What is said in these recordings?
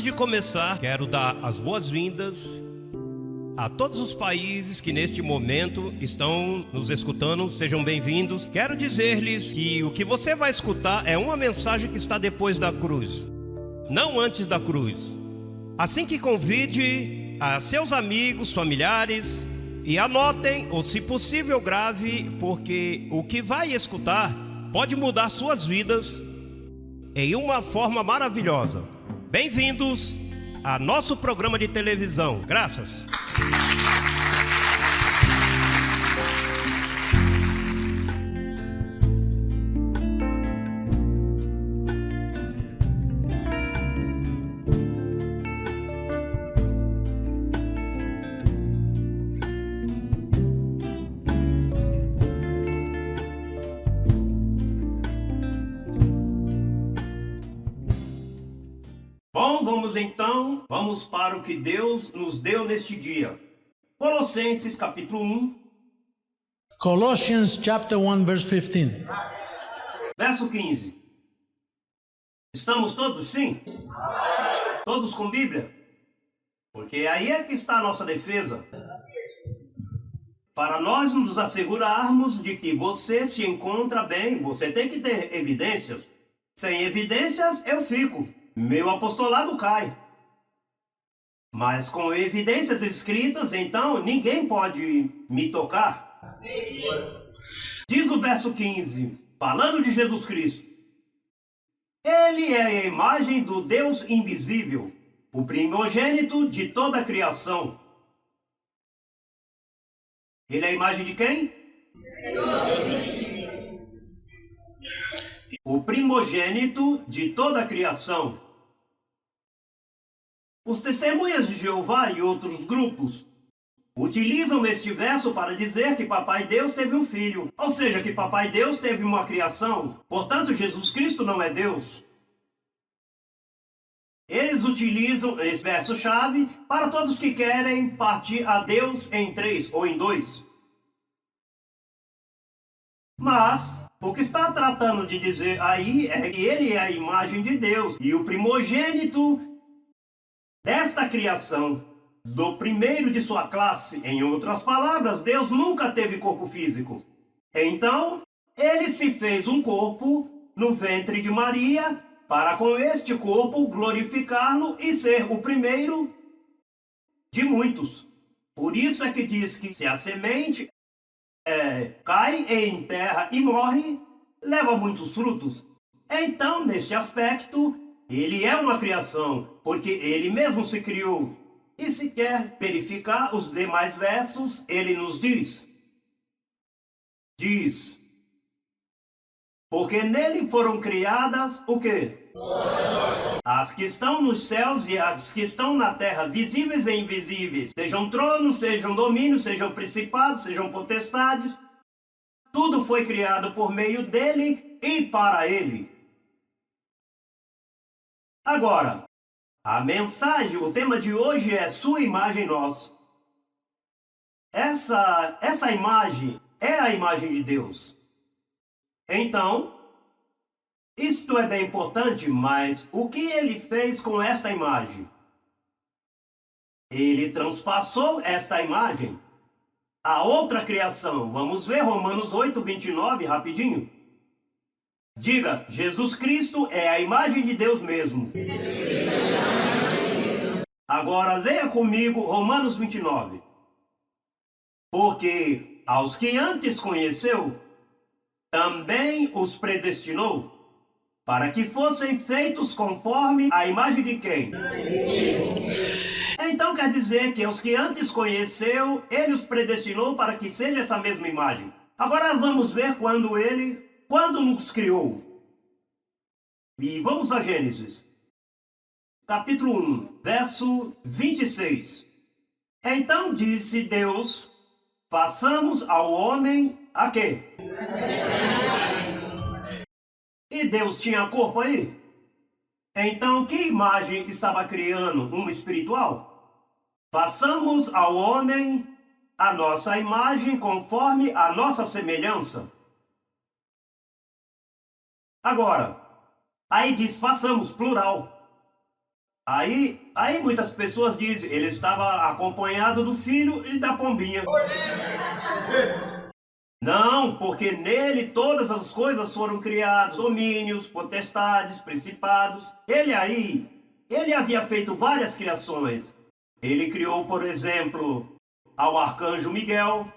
Antes de começar, quero dar as boas-vindas a todos os países que neste momento estão nos escutando. Sejam bem-vindos. Quero dizer-lhes que o que você vai escutar é uma mensagem que está depois da cruz, não antes da cruz. Assim que convide a seus amigos, familiares e anotem, ou se possível grave, porque o que vai escutar pode mudar suas vidas em uma forma maravilhosa. Bem-vindos a nosso programa de televisão. Graças. Bom, vamos para o que Deus nos deu neste dia. Colossenses capítulo 1. Colossians chapter 1 verse 15. Verso 15. Estamos todos sim? Todos com Bíblia? Porque aí é que está a nossa defesa. Para nós nos assegurarmos de que você se encontra bem, você tem que ter evidências. Sem evidências eu fico. Meu apostolado cai. Mas com evidências escritas, então, ninguém pode me tocar. Diz o verso 15, falando de Jesus Cristo. Ele é a imagem do Deus invisível, o primogênito de toda a criação. Ele é a imagem de quem? O primogênito de toda a criação. Os testemunhas de Jeová e outros grupos utilizam este verso para dizer que Papai Deus teve um filho, ou seja, que Papai Deus teve uma criação, portanto Jesus Cristo não é Deus. Eles utilizam esse verso-chave para todos que querem partir a Deus em 3 ou em 2. Mas o que está tratando de dizer aí é que ele é a imagem de Deus e o primogênito desta criação, do primeiro de sua classe. Em outras palavras, Deus nunca teve corpo físico. Então, ele se fez um corpo no ventre de Maria, para com este corpo glorificá-lo e ser o primeiro de muitos. Por isso é que diz que se a semente cai em terra e morre, leva muitos frutos. Então, neste aspecto, ele é uma criação, porque ele mesmo se criou. E se quer verificar os demais versos, ele nos diz, porque nele foram criadas o quê? As que estão nos céus e as que estão na terra, visíveis e invisíveis, sejam tronos, sejam domínios, sejam principados, sejam potestades, tudo foi criado por meio dele e para ele. Agora, a mensagem, o tema de hoje é sua imagem nossa. Essa imagem é a imagem de Deus. Então, isto é bem importante, mas o que ele fez com esta imagem? Ele transpassou esta imagem a outra criação. Vamos ver Romanos 8, 29, rapidinho. Diga, Jesus Cristo é a imagem de Deus mesmo. Agora leia comigo Romanos 29. Porque aos que antes conheceu, também os predestinou, para que fossem feitos conforme a imagem de quem? Então quer dizer que aos que antes conheceu, ele os predestinou para que seja essa mesma imagem. Agora vamos ver quando nos criou. E vamos a Gênesis, capítulo 1, verso 26. Então disse Deus, façamos ao homem a quê? E Deus tinha corpo aí? Então que imagem estava criando? Uma espiritual? Façamos ao homem a nossa imagem conforme a nossa semelhança. Agora, aí diz façamos, plural. Aí muitas pessoas dizem, ele estava acompanhado do filho e da pombinha. Não, porque nele todas as coisas foram criadas, domínios, potestades, principados. Ele havia feito várias criações. Ele criou, por exemplo, ao arcanjo Miguel,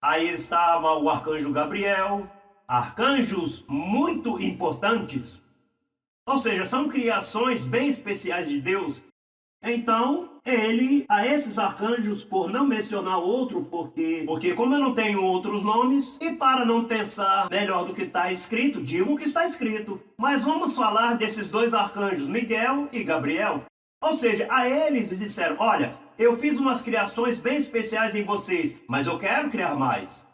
aí estava o arcanjo Gabriel, arcanjos muito importantes. Ou seja, são criações bem especiais de Deus. Então, a esses arcanjos, por não mencionar outro, porque como eu não tenho outros nomes, e para não pensar melhor do que está escrito, digo o que está escrito. Mas vamos falar desses dois arcanjos, Miguel e Gabriel. Ou seja, a eles disseram, olha, eu fiz umas criações bem especiais em vocês, mas eu quero criar mais.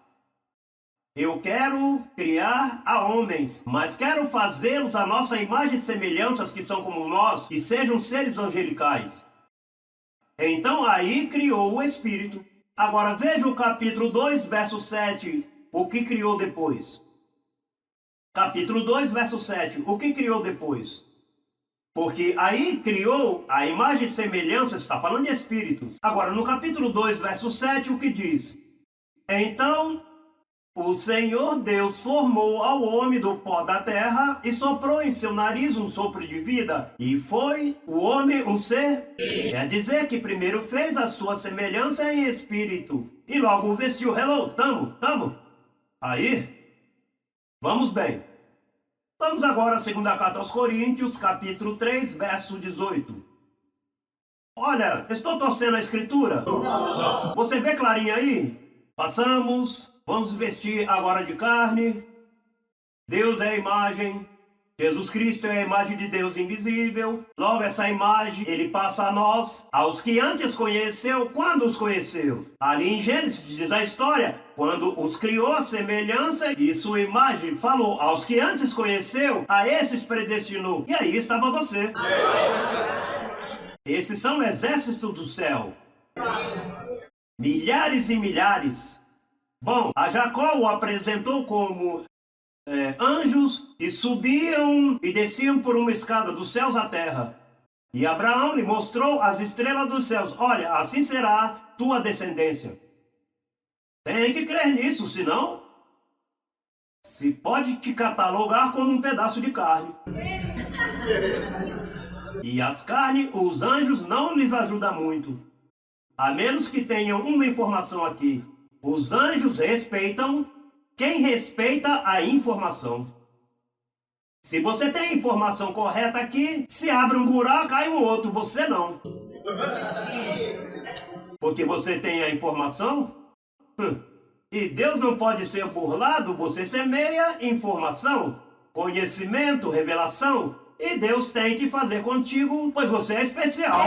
Eu quero criar a homens, mas quero fazê-los à nossa imagem e semelhanças que são como nós, e sejam seres angelicais. Então aí criou o Espírito. Agora veja o capítulo 2, verso 7, o que criou depois. Capítulo 2, verso 7, o que criou depois? Porque aí criou a imagem e semelhança, está falando de espíritos. Agora no capítulo 2, verso 7, o que diz? Então o Senhor Deus formou ao homem do pó da terra e soprou em seu nariz um sopro de vida. E foi o homem um ser. Quer dizer que primeiro fez a sua semelhança em espírito. E logo o vestiu. Hello, tamo. Aí, vamos bem. Vamos agora à segunda carta aos Coríntios, capítulo 3, verso 18. Olha, estou torcendo a escritura? Você vê clarinho aí? Passamos. Vamos vestir agora de carne. Deus é a imagem. Jesus Cristo é a imagem de Deus invisível. Logo essa imagem, ele passa a nós, aos que antes conheceu, quando os conheceu. Ali em Gênesis diz a história, quando os criou a semelhança e sua imagem, falou, aos que antes conheceu, a esses predestinou. E aí estava você. Esses são exércitos do céu. Milhares e milhares. Bom, a Jacó o apresentou como anjos que subiam e desciam por uma escada dos céus à terra. E Abraão lhe mostrou as estrelas dos céus. Olha, assim será tua descendência. Tem que crer nisso, senão se pode te catalogar como um pedaço de carne. E as carnes, os anjos não lhes ajudam muito. A menos que tenham uma informação aqui. Os anjos respeitam quem respeita a informação. Se você tem a informação correta aqui, se abre um buraco, cai um outro, você não. Porque você tem a informação. E Deus não pode ser burlado, você semeia informação, conhecimento, revelação. E Deus tem que fazer contigo, pois você é especial.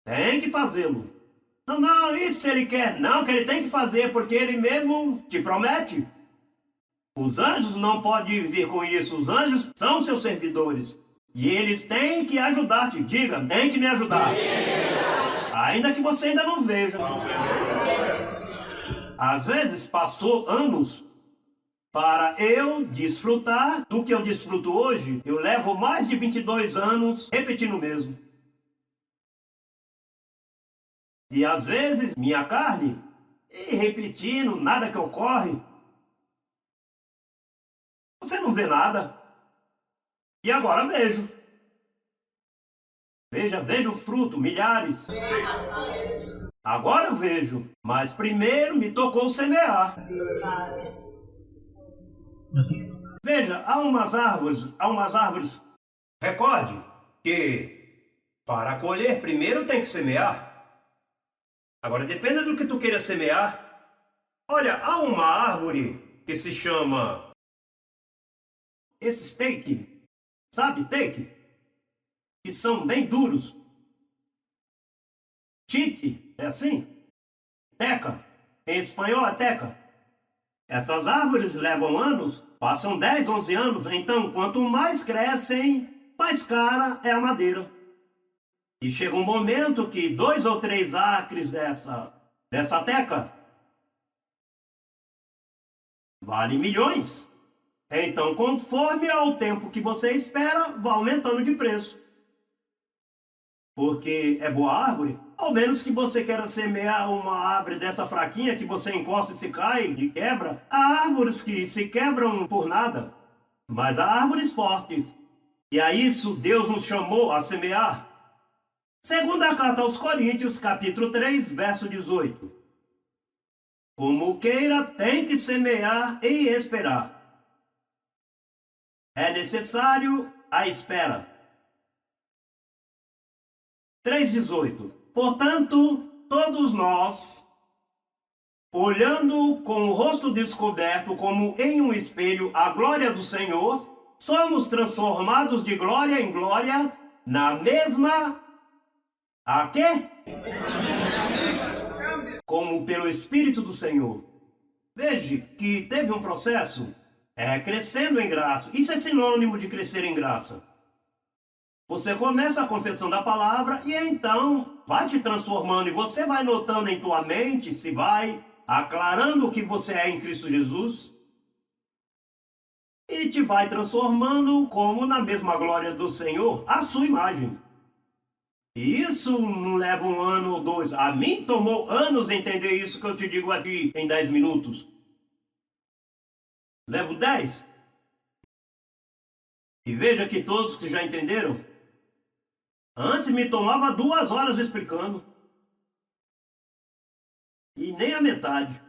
Tem que fazê-lo. Não, isso ele quer. Não, que ele tem que fazer, porque ele mesmo te promete. Os anjos não podem vir com isso. Os anjos são seus servidores. E eles têm que ajudar-te. Diga, tem que me ajudar. Ainda que você ainda não veja. Às vezes passou anos para eu desfrutar do que eu desfruto hoje. Eu levo mais de 22 anos repetindo o mesmo. E às vezes, minha carne, e repetindo, nada que ocorre. Você não vê nada. E agora vejo. Veja o fruto, milhares. Agora eu vejo. Mas primeiro me tocou semear. Veja, há umas árvores. Recorde que para colher primeiro tem que semear. Agora, depende do que tu queira semear. Olha, há uma árvore que se chama esses teque, sabe, teque? Que são bem duros. Tique, é assim? Teca, em espanhol é teca. Essas árvores levam anos, passam 10, 11 anos, então quanto mais crescem, mais cara é a madeira. E chega um momento que 2 ou 3 acres dessa teca vale milhões. Então, conforme ao tempo que você espera, vai aumentando de preço. porque é boa árvore, ao menos que você queira semear uma árvore dessa fraquinha que você encosta e se cai e quebra. Há árvores que se quebram por nada, mas há árvores fortes. E a isso Deus nos chamou a semear. Segunda carta aos Coríntios, capítulo 3, verso 18. Como queira, tem que semear e esperar. É necessário a espera. 3,18. Portanto, todos nós, olhando com o rosto descoberto como em um espelho a glória do Senhor, somos transformados de glória em glória na mesma... A quê? Como pelo Espírito do Senhor. Veja que teve um processo crescendo em graça. Isso é sinônimo de crescer em graça. Você começa a confissão da palavra e então vai te transformando e você vai notando em tua mente, se vai aclarando o que você é em Cristo Jesus e te vai transformando como na mesma glória do Senhor, a sua imagem. E isso não leva um ano ou dois. A mim tomou anos entender isso que eu te digo aqui em 10 minutos. Levo 10. E veja que todos que já entenderam, antes me tomava 2 horas explicando. E nem a metade.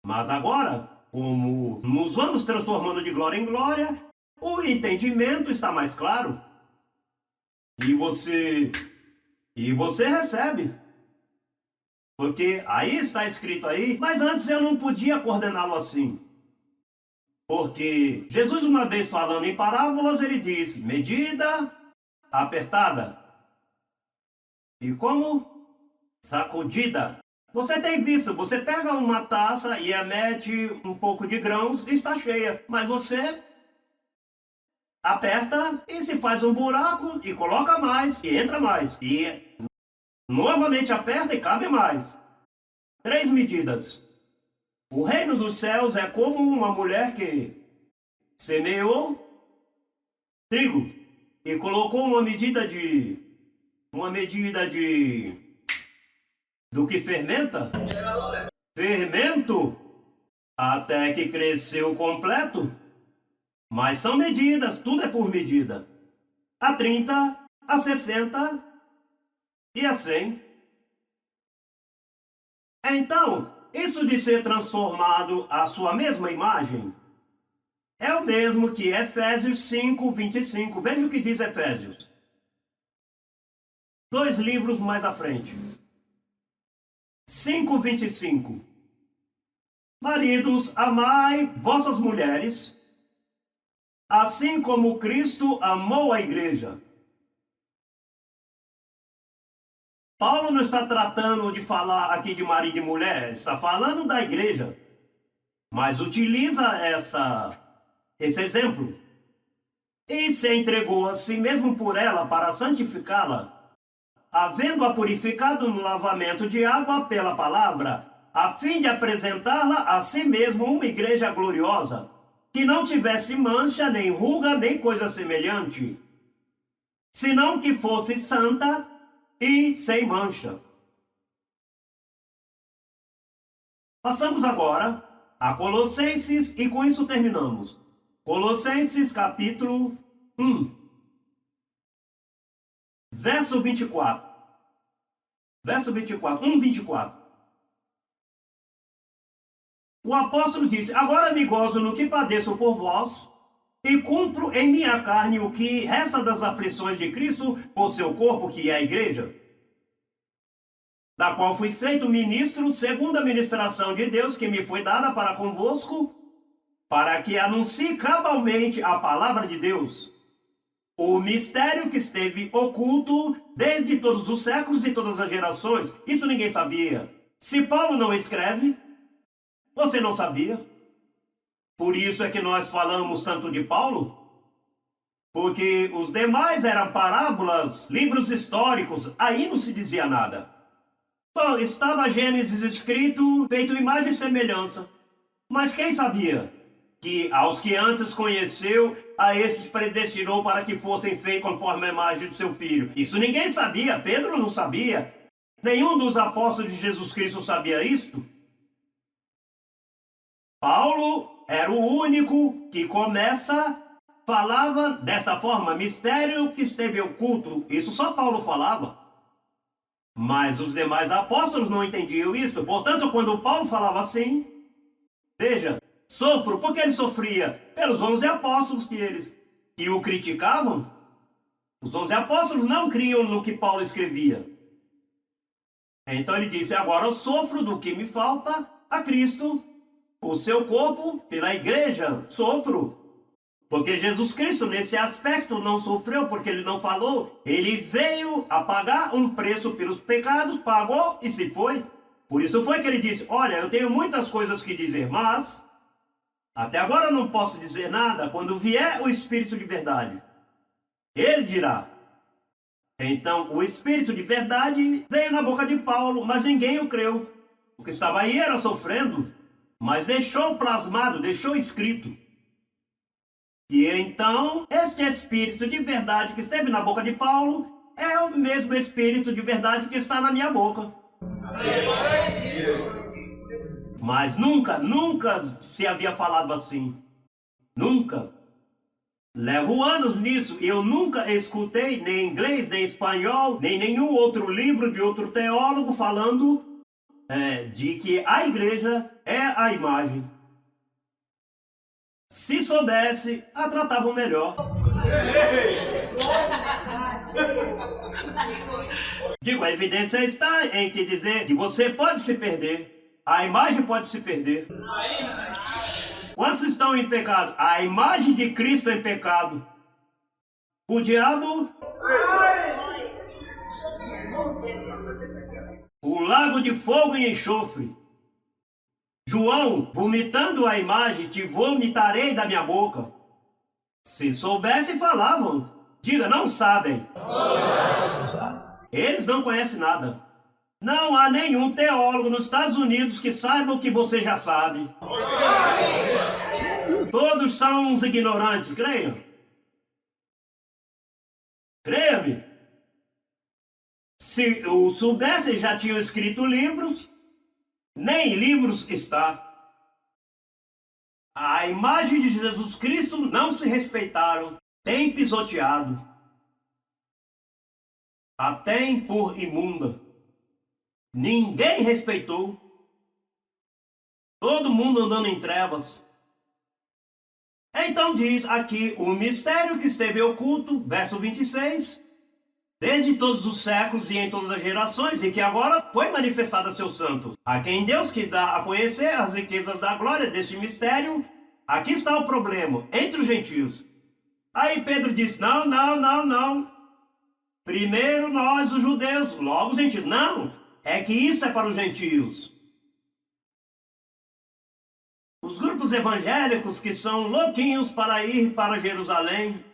Mas agora, como nos vamos transformando de glória em glória, o entendimento está mais claro. E você recebe. Porque aí está escrito aí, mas antes eu não podia coordená-lo assim. Porque Jesus uma vez falando em parábolas, ele disse, medida apertada. E como? Sacudida. Você tem visto, você pega uma taça e mete um pouco de grãos e está cheia. Mas você aperta e se faz um buraco e coloca mais e entra mais. E novamente aperta e cabe mais. 3 medidas. O reino dos céus é como uma mulher que semeou trigo e colocou uma medida do que fermenta. Fermento até que cresceu completo. Mas são medidas, tudo é por medida. A 30, a 60 e a 100. Então, isso de ser transformado à sua mesma imagem é o mesmo que Efésios 5, 25. Veja o que diz Efésios. 2 livros mais à frente. 5, 25. Maridos, amai vossas mulheres, assim como Cristo amou a igreja. Paulo não está tratando de falar aqui de marido e mulher, está falando da igreja. Mas utiliza esse exemplo. E se entregou a si mesmo por ela para santificá-la, havendo-a purificado no lavamento de água pela palavra, a fim de apresentá-la a si mesmo uma igreja gloriosa, que não tivesse mancha, nem ruga, nem coisa semelhante, senão que fosse santa e sem mancha. Passamos agora a Colossenses e com isso terminamos. Colossenses capítulo 1, verso 24. Verso 24, 1:24. O apóstolo disse, agora me gozo no que padeço por vós, e cumpro em minha carne o que resta das aflições de Cristo por seu corpo, que é a igreja, da qual fui feito ministro segundo a ministração de Deus que me foi dada para convosco, para que anuncie cabalmente a palavra de Deus, o mistério que esteve oculto desde todos os séculos e todas as gerações. Isso ninguém sabia. Se Paulo não escreve, você não sabia? Por isso é que nós falamos tanto de Paulo, porque os demais eram parábolas, livros históricos, aí não se dizia nada. Bom, estava Gênesis escrito, feito imagem e semelhança. Mas quem sabia? que aos que antes conheceu, a esses predestinou para que fossem feitos conforme a imagem do seu Filho. Isso ninguém sabia, Pedro não sabia. Nenhum dos apóstolos de Jesus Cristo sabia isso. Paulo era o único que falava desta forma, mistério que esteve oculto. Isso só Paulo falava. Mas os demais apóstolos não entendiam isso. Portanto, quando Paulo falava assim, veja, sofro, porque ele sofria? Pelos 11 apóstolos que o criticavam. Os 11 apóstolos não criam no que Paulo escrevia. Então ele disse, agora eu sofro do que me falta a Cristo, o seu corpo, pela igreja, sofro. Porque Jesus Cristo, nesse aspecto, não sofreu porque ele não falou. Ele veio a pagar um preço pelos pecados, pagou e se foi. Por isso foi que ele disse, olha, eu tenho muitas coisas que dizer, mas até agora eu não posso dizer nada. Quando vier o Espírito de verdade, ele dirá. Então, o Espírito de verdade veio na boca de Paulo, mas ninguém o creu. O que estava aí era sofrendo, mas deixou plasmado, deixou escrito. E então, este Espírito de verdade que esteve na boca de Paulo é o mesmo Espírito de verdade que está na minha boca. Mas nunca se havia falado assim. Nunca. Levo anos nisso e eu nunca escutei nem inglês, nem espanhol, nem nenhum outro livro de outro teólogo falando de que a igreja é a imagem. Se soubesse, a tratavam melhor. Digo, a evidência está em que dizer que você pode se perder. A imagem pode se perder. Quantos estão em pecado? A imagem de Cristo é em pecado. O diabo... O lago de fogo e enxofre. João, vomitando a imagem, te vomitarei da minha boca. Se soubessem, falavam. Diga, não sabem. Eles não conhecem nada. Não há nenhum teólogo nos Estados Unidos que saiba o que você já sabe. Todos são uns ignorantes, creiam. Creia-me. Se o soubessem, já tinham escrito livros. Nem livros está. A imagem de Jesus Cristo não se respeitaram, tem pisoteado, a tem por imunda. Ninguém respeitou. Todo mundo andando em trevas. Então diz aqui o mistério que esteve oculto, verso 26, desde todos os séculos e em todas as gerações, e que agora foi manifestado a seus santos, a quem Deus que dá a conhecer as riquezas da glória deste mistério. Aqui está o problema, entre os gentios. Aí Pedro disse, não. Primeiro nós, os judeus, logo os gentios. Não, é que isso é para os gentios. Os grupos evangélicos que são louquinhos para ir para Jerusalém...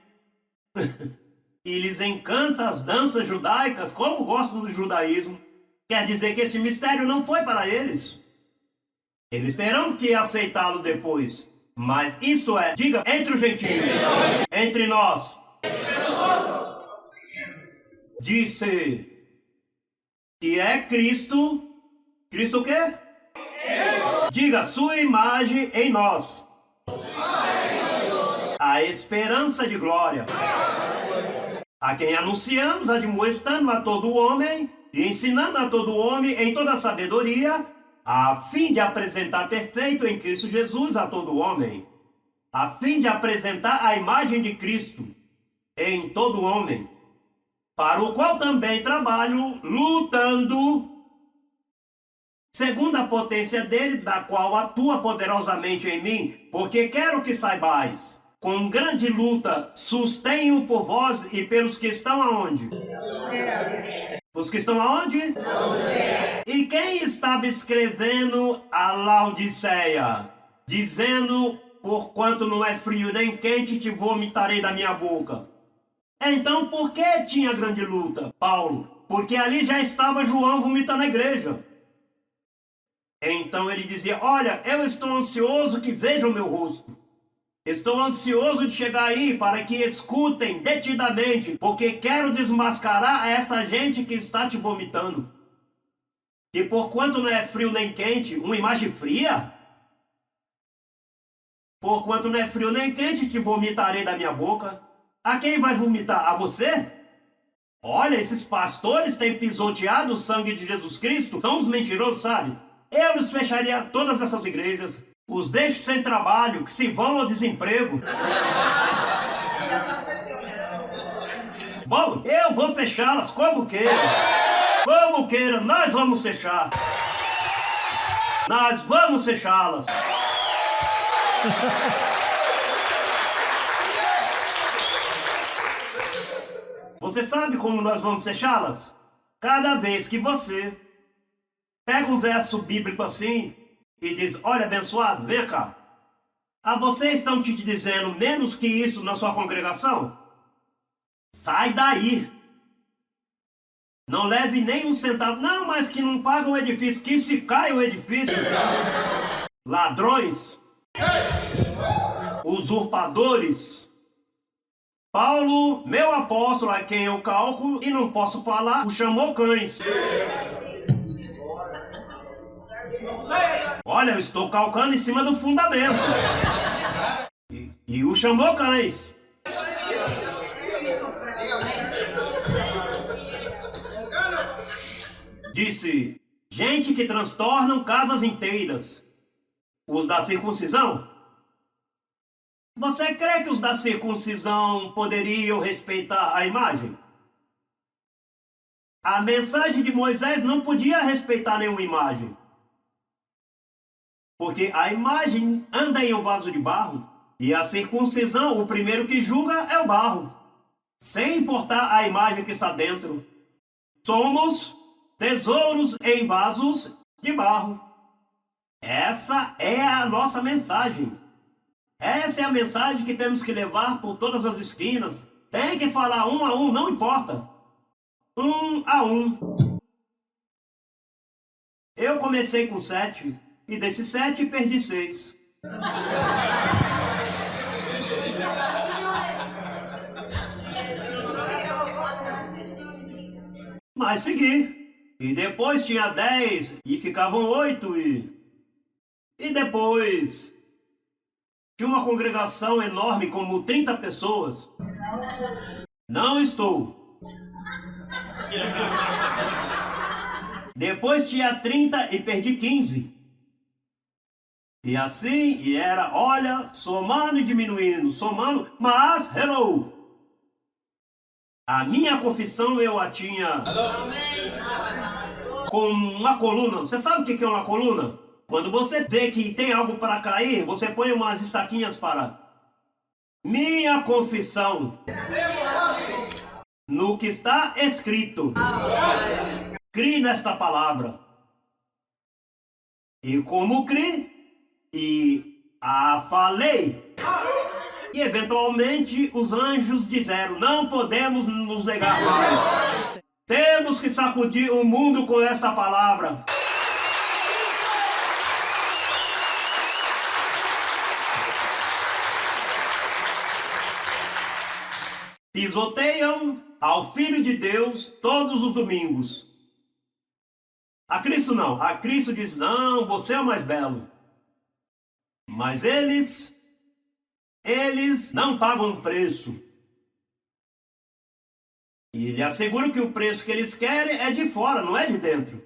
E lhes encanta as danças judaicas, como gostam do judaísmo. Quer dizer que esse mistério não foi para eles. Eles terão que aceitá-lo depois. Mas isso é, diga, entre os gentios, entre nós. Disse que é Cristo. Cristo o quê? Diga, sua imagem em nós. A esperança de glória. A quem anunciamos, admoestando a todo homem e ensinando a todo homem em toda sabedoria, a fim de apresentar perfeito em Cristo Jesus a todo homem, a fim de apresentar a imagem de Cristo em todo homem, para o qual também trabalho, lutando, segundo a potência dele, da qual atua poderosamente em mim, porque quero que saibais, com grande luta, sustenho por vós e pelos que estão aonde? Os que estão aonde? E quem estava escrevendo a Laodiceia, dizendo, porquanto não é frio nem quente, te vomitarei da minha boca. Então, por que tinha grande luta, Paulo? Porque ali já estava João vomitando a igreja. Então ele dizia, olha, eu estou ansioso que vejam o meu rosto. Estou ansioso de chegar aí para que escutem detidamente, porque quero desmascarar essa gente que está te vomitando. E porquanto não é frio nem quente, uma imagem fria? Porquanto não é frio nem quente, te vomitarei da minha boca. A quem vai vomitar? A você? Olha, esses pastores têm pisoteado o sangue de Jesus Cristo, são os mentirosos, sabe? Eu lhes fecharia todas essas igrejas. Os deixo sem trabalho, que se vão ao desemprego. Bom, eu vou fechá-las como queira. Como queira, nós vamos fechar. Nós vamos fechá-las. Você sabe como nós vamos fechá-las? Cada vez que você pega um verso bíblico assim e diz, olha, abençoado, vem cá. Ah, vocês estão te dizendo menos que isso na sua congregação? Sai daí. Não leve nem um centavo. Não, mas que não paga o edifício, que se cai o edifício. Ladrões. Usurpadores. Paulo, meu apóstolo, a quem eu calculo e não posso falar, o chamou cães. Olha, eu estou calcando em cima do fundamento. E o chamou cães. Disse, gente que transtornam casas inteiras. Os da circuncisão? Você crê que os da circuncisão poderiam respeitar a imagem? A mensagem de Moisés não podia respeitar nenhuma imagem. Porque a imagem anda em um vaso de barro. E a circuncisão, o primeiro que julga é o barro. Sem importar a imagem que está dentro. Somos tesouros em vasos de barro. Essa é a nossa mensagem. Essa é a mensagem que temos que levar por todas as esquinas. Tem que falar um a um, não importa. Um a um. Eu comecei com 7, e desses 7 perdi 6. Mas segui. E depois tinha 10, e ficavam 8, e depois tinha uma congregação enorme, como 30 pessoas. Não estou. Depois tinha 30 e perdi 15. E assim, e era, olha, somando e diminuindo, somando, mas, hello! A minha confissão eu a tinha com uma coluna. Você sabe o que é uma coluna? Quando você vê que tem algo para cair, você põe umas estaquinhas para... Minha confissão no que está escrito. Crie nesta palavra. E como crie, e a falei. E eventualmente os anjos disseram, não podemos nos negar mais. Temos que sacudir o mundo com esta palavra. Pisoteiam ao Filho de Deus todos os domingos. A Cristo não. A Cristo diz, não, você é o mais belo. Mas eles não pagam um preço. E lhe asseguro que o preço que eles querem é de fora, não é de dentro.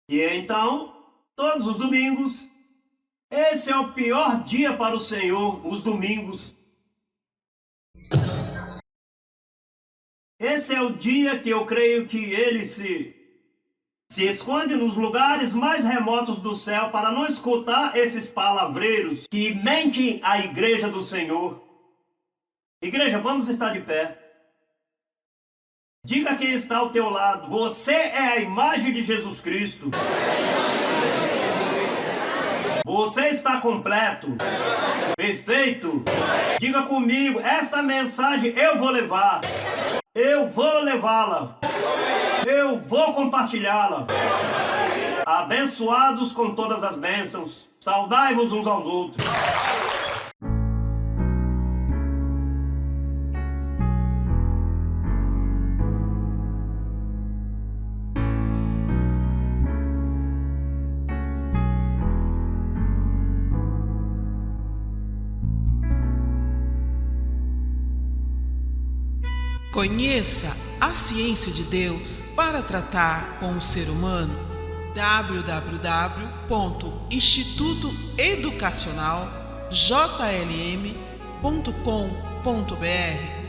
E então, todos os domingos, esse é o pior dia para o Senhor, os domingos. Esse é o dia que eu creio que ele se esconde nos lugares mais remotos do céu para não escutar esses palavreiros que mentem à igreja do Senhor. Igreja, vamos estar de pé. Diga quem está ao teu lado, você é a imagem de Jesus Cristo. Você está completo, perfeito. Diga comigo, esta mensagem eu vou levar. Eu vou levá-la. Eu vou compartilhá-la. Abençoados com todas as bênçãos, saudai-vos uns aos outros. Conheça a ciência de Deus para tratar com o ser humano. www.institutoeducacionaljlm.com.br